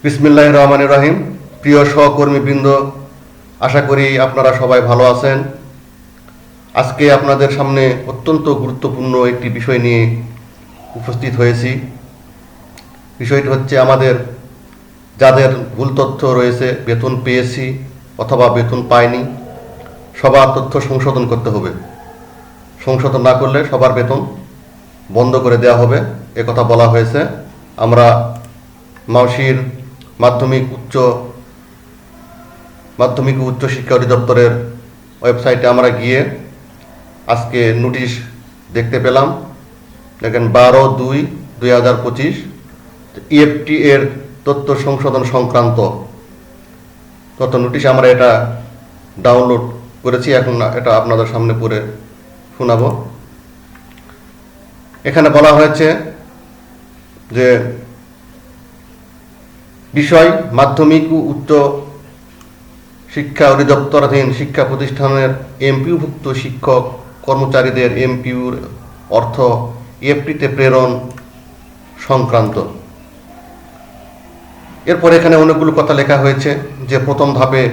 বিসমিল্লাহির রহমানির রহিম। প্রিয় সহকর্মীবৃন্দ, আশা করি আপনারা সবাই ভালো আছেন। আজকে আপনাদের সামনে অত্যন্ত গুরুত্বপূর্ণ একটি বিষয় নিয়ে উপস্থিত হয়েছি। বিষয়টি হচ্ছে আমাদের যাদের ভুল তথ্য রয়েছে, বেতন পেয়েছি অথবা বেতন পাইনি, সবার তথ্য সংশোধন করতে হবে। সংশোধন না করলে সবার বেতন বন্ধ করে দেওয়া হবে, একথা বলা হয়েছে। আমরা মাউশির মাধ্যমিক ও উচ্চ শিক্ষা অধিদপ্তরের ওয়েবসাইটে আমরা গিয়ে আজকে নোটিশ দেখতে পেলাম। দেখেন 12/2/2025 ইএফটি এর তথ্য সংশোধন সংক্রান্ত তথ্য নোটিশ। আমরা এটা ডাউনলোড করেছি, এখন এটা আপনাদের সামনে পড়ে শোনাবো। এখানে বলা হয়েছে যে বিষয় মাধ্যমিক ও উচ্চ শিক্ষা অধিদপ্তরাধীন শিক্ষা প্রতিষ্ঠানের এমপিওভুক্ত শিক্ষক কর্মচারীদের এমপিওর অর্থ ইএফটিতে প্রেরণ সংক্রান্ত। এরপর এখানে অনেকগুলো কথা লেখা হয়েছে যে প্রথম ধাপে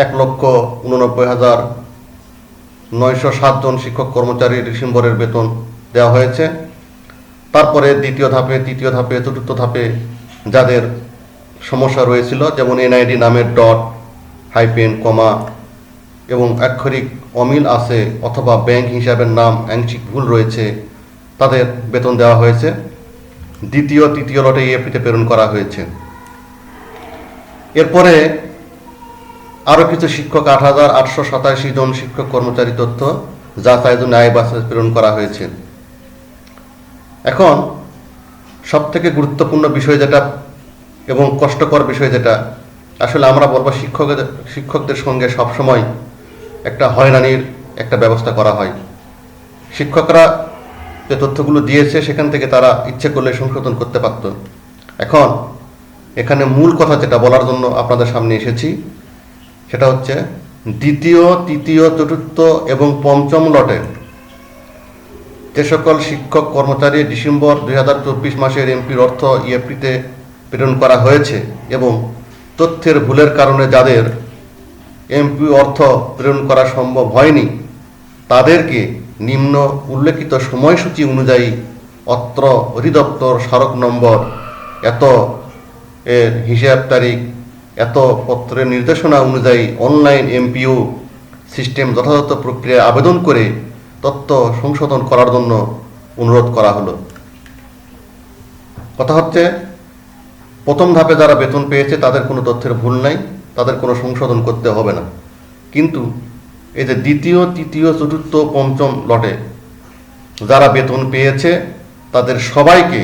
1,89,907 জন শিক্ষক কর্মচারী ডিসেম্বরের বেতন দেওয়া হয়েছে। তারপরে দ্বিতীয় ধাপে, তৃতীয় ধাপে, চতুর্থ ধাপে যাদের সমস্যা রয়েছিল, যেমন এনআইডি নামের ডট, হাইপেন, কমা এবং আক্ষরিক অমিল আছে অথবা ব্যাংক হিসাবের নাম আংশিক ভুল রয়েছে, তাদের বেতন দেওয়া হয়েছে। দ্বিতীয়, তৃতীয় লটে ইএফটিতে প্রেরণ করা হয়েছে। এরপরে আরও কিছু শিক্ষক 8,887 জন শিক্ষক কর্মচারী তথ্য যাচাইয়ের জন্য আইবাসে প্রেরণ করা হয়েছে। এখন সবথেকে গুরুত্বপূর্ণ বিষয় যেটা এবং কষ্টকর বিষয় যেটা, আসলে আমরা বলবো শিক্ষকদের সঙ্গে সবসময় একটা হয়রানির একটা ব্যবস্থা করা হয়। শিক্ষকরা যে তথ্যগুলো দিয়েছে সেখান থেকে তারা ইচ্ছে করলে সংশোধন করতে পারত। এখন এখানে মূল কথা যেটা বলার জন্য আপনাদের সামনে এসেছি সেটা হচ্ছে দ্বিতীয়, তৃতীয়, চতুর্থ এবং পঞ্চম লটে যে সকল শিক্ষক কর্মচারী ডিসেম্বর 2024 মাসের এমপির অর্থ ইএফটিতে প্রেরণ করা হয়েছে এবং তথ্যের ভুলের কারণে যাদের এমপি অর্থ প্রেরণ করা সম্ভব হয়নি, তাদেরকে নিম্ন উল্লেখিত সময়সূচি অনুযায়ী অত্র অধিদপ্তর স্মারক নম্বর এত এর হিসাব তারিখ এত পত্রের নির্দেশনা অনুযায়ী অনলাইন এমপিও সিস্টেম যথাযথ প্রক্রিয়ায় আবেদন করে তথ্য সংশোধন করার জন্য অনুরোধ করা হলো। কথা হচ্ছে প্রথম ধাপে যারা বেতন পেয়েছে তাদের কোনো তথ্যের ভুল নাই, তাদের কোনো সংশোধন করতে হবে না। কিন্তু এই যে দ্বিতীয়, তৃতীয়, চতুর্থ, পঞ্চম লটে যারা বেতন পেয়েছে তাদের সবাইকে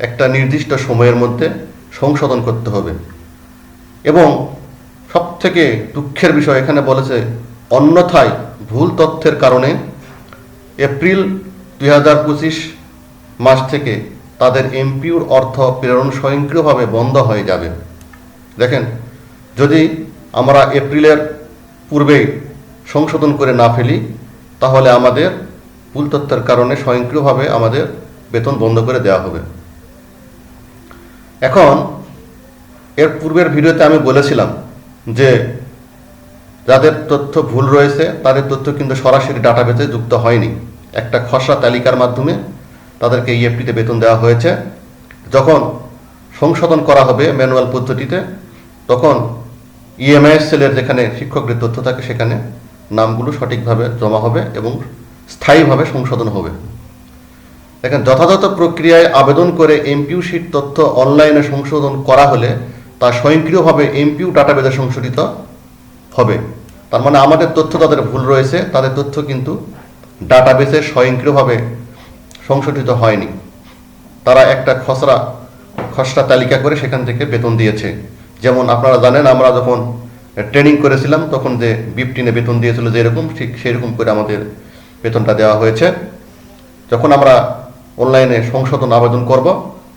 একটা নির্দিষ্ট সময়ের মধ্যে সংশোধন করতে হবে। এবং সবথেকে দুঃখের বিষয় এখানে বলেছে, অন্যথায় ভুল তথ্যের কারণে এপ্রিল 2025 মাস থেকে তাদের এমপিওর অর্থ প্রেরণ স্বয়ংক্রিয়ভাবে বন্ধ হয়ে যাবে। দেখেন, যদি আমরা এপ্রিলের পূর্বেই সংশোধন করে না ফেলি তাহলে আমাদের ভুল তথ্যের কারণে স্বয়ংক্রিয়ভাবে আমাদের বেতন বন্ধ করে দেওয়া হবে। এখন এর পূর্বের ভিডিওতে আমি বলেছিলাম যে যাদের তথ্য ভুল রয়েছে তাদের তথ্য কিন্তু সরাসরি ডাটাবেসে যুক্ত হয়নি, একটা খসড়া তালিকার মাধ্যমে তাদেরকে ইএফটিতে বেতন দেওয়া হয়েছে। যখন সংশোধন করা হবে ম্যানুয়াল পদ্ধতিতে, তখন ইএমআইএস সেলের যেখানে শিক্ষকদের তথ্য থাকে সেখানে নামগুলো সঠিকভাবে জমা হবে এবং স্থায়ীভাবে সংশোধন হবে। দেখেন, যথাযথ প্রক্রিয়ায় আবেদন করে এমপিউ শিট তথ্য অনলাইনে সংশোধন করা হলে তা স্বয়ংক্রিয়ভাবে এমপিউ ডাটাবেসে সংশোধিত হবে। তার মানে আমাদের তথ্য তাদের ভুল রয়েছে, তাদের তথ্য কিন্তু ডাটাবেসে স্বয়ংক্রিয়ভাবে সংশোধিত হয়নি। তারা একটা খসড়া তালিকা করে সেখান থেকে বেতন দিয়েছে। যেমন আপনারা জানেন, আমরা যখন ট্রেনিং করেছিলাম তখন যে বিপটিনে বেতন দিয়েছিল যেরকম, ঠিক সেরকম করে আমাদের বেতনটা দেওয়া হয়েছে। যখন আমরা অনলাইনে সংশোধন আবেদন করব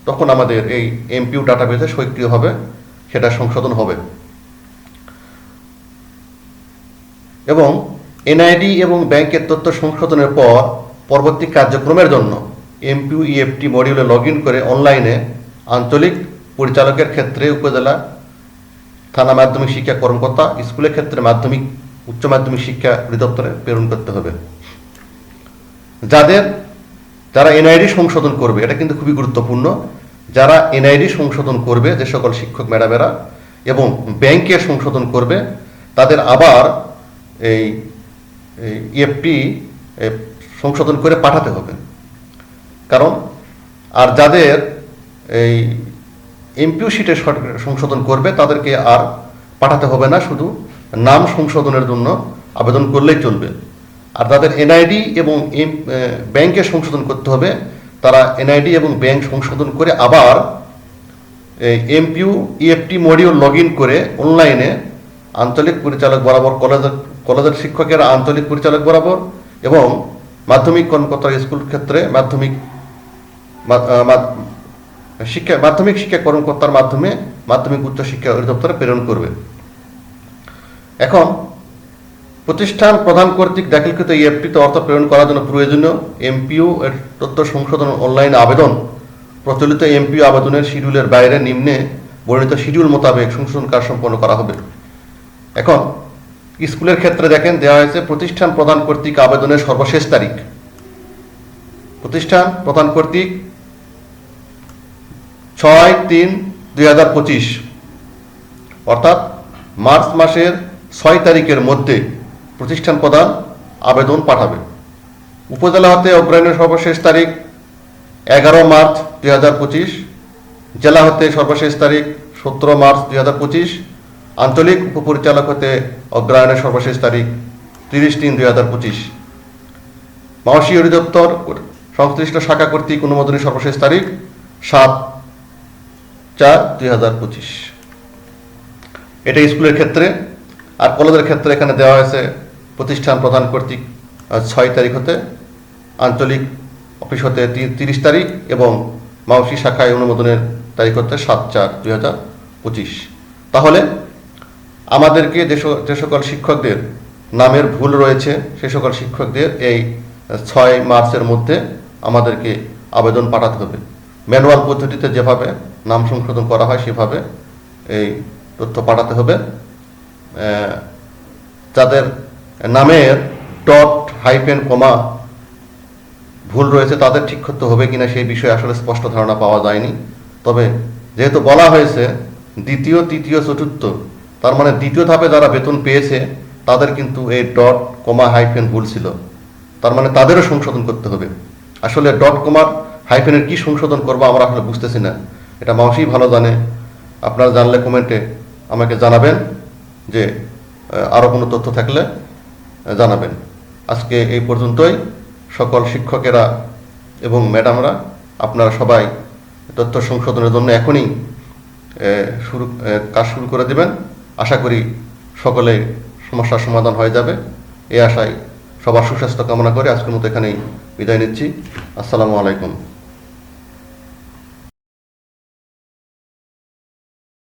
তখন আমাদের এই এমপিউ ডাটাবেসে স্বয়ংক্রিয়ভাবে সেটা সংশোধন হবে। এবং এনআইডি এবং ব্যাংকের তথ্য সংশোধনের পর পরবর্তী কার্যক্রমের জন্য এমপিউ ইএফটি মডিউলে লগ ইন করে অনলাইনে আঞ্চলিক পরিচালকের ক্ষেত্রে উপজেলা থানা মাধ্যমিক শিক্ষা কর্মকর্তা, স্কুলের ক্ষেত্রে মাধ্যমিক উচ্চ মাধ্যমিক শিক্ষা অধিদপ্তরে প্রেরণ করতে হবে। যারা এনআইডি সংশোধন করবে, এটা কিন্তু খুবই গুরুত্বপূর্ণ, যারা এনআইডি সংশোধন করবে, যে সকল শিক্ষক ম্যাডামেরা এবং ব্যাংকে সংশোধন করবে, তাদের আবার এই ইএফটি সংশোধন করে পাঠাতে হবে। কারণ আর যাদের এই এমপিও শিটে সংশোধন করবে তাদেরকে আর পাঠাতে হবে না, শুধু নাম সংশোধনের জন্য আবেদন করলেই চলবে। আর যাদের এনআইডি এবং ব্যাংকে সংশোধন করতে হবে, তারা এনআইডি এবং ব্যাংক সংশোধন করে আবার MPO EFT module log in করে অনলাইনে আঞ্চলিক পরিচালক বরাবর, কলেজের শিক্ষকেরা আঞ্চলিক পরিচালক বরাবর এবং মাধ্যমিক কর্মকর্তা স্কুল ক্ষেত্রে মাধ্যমিক শিক্ষা কর্মকর্তার মাধ্যমে মাধ্যমিক উচ্চ শিক্ষা অধিদপ্তরে প্রেরণ করবে। এখন প্রতিষ্ঠান প্রধান কর্তৃক দাখিলকৃত ইএফটিতে অর্থ প্রেরণ করার জন্য প্রয়োজনীয় এমপিও এর তথ্য সংশোধন অনলাইন আবেদন প্রচলিত এমপিও আবেদনের শিডিউলের বাইরে নিম্নে বর্ণিত শিডিউল মোতাবেক সংশোধন কাজ সম্পন্ন করা হবে। এখন স্কুলের ক্ষেত্রে দেখেন দেওয়া হয়েছে প্রতিষ্ঠান প্রধান কর্তৃক আবেদনের সর্বশেষ তারিখ। প্রতিষ্ঠান প্রধান কর্তৃক 6/3/2025 অর্থাৎ মার্চ মাসের 6 তারিখের মধ্যে প্রতিষ্ঠান প্রধান আবেদন পাঠাবে। উপজেলা হতে অগ্রহায়ণের সর্বশেষ তারিখ 11 মার্চ 2025, জেলা হতে সর্বশেষ তারিখ 17 মার্চ 2025, আঞ্চলিক উপপরিচালক হতে অগ্রহায়ণের সর্বশেষ তারিখ 30/3/2025, মাওসী অধিদপ্তর সংশ্লিষ্ট শাখা কর্তৃক অনুমোদনের সর্বশেষ তারিখ 7/4/2025। এটা স্কুলের ক্ষেত্রে। আর কলেজের ক্ষেত্রে এখানে দেওয়া হয়েছে প্রতিষ্ঠান প্রধান কর্তৃক 6 তারিখ হতে, আঞ্চলিক অফিস হতে 30 তারিখ এবং মাওসী শাখায় অনুমোদনের তারিখ হতে 7/4/2025। তাহলে আমাদেরকে যে সকল শিক্ষকদের নামের ভুল রয়েছে সে সকল শিক্ষকদের এই 6 মার্চের মধ্যে আমাদেরকে আবেদন পাঠাতে হবে। ম্যানুয়াল পদ্ধতিতে যেভাবে নাম সংশোধন করা হয় সেভাবে এই তথ্য পাঠাতে হবে। যাদের নামের ডট হাইফেন কমা ভুল রয়েছে তাদের ঠিক করতে হবে কিনা সেই বিষয়ে আসলে স্পষ্ট ধারণা পাওয়া যায়নি। তবে যেহেতু বলা হয়েছে দ্বিতীয়, তৃতীয়, চতুর্থ, তার মানে দ্বিতীয় ধাপে যারা বেতন পেয়েছে তাদের কিন্তু এই ডট কমা হাইফেন ভুল ছিল, তার মানে তাদেরও সংশোধন করতে হবে। আসলে ডট কমা হাইফেনের কি সংশোধন করবো আমরা আসলে বুঝতেছি না, এটা মাওসী ভালো জানে। আপনারা জানলে কমেন্টে আমাকে জানাবেন, যে আরও কোনো তথ্য থাকলে জানাবেন। আজকে এই পর্যন্তই। সকল শিক্ষকেরা এবং ম্যাডামরা আপনারা সবাই তথ্য সংশোধনের জন্য এখনই কাজ শুরু করে দেবেন। আশা করি সকলে সমস্যার সমাধান হয়ে যাবে। এই আশায় সবার সুস্বাস্থ্য কামনা করে আজকের মতো এখানেই বিদায় নিচ্ছি। আসসালামু আলাইকুম।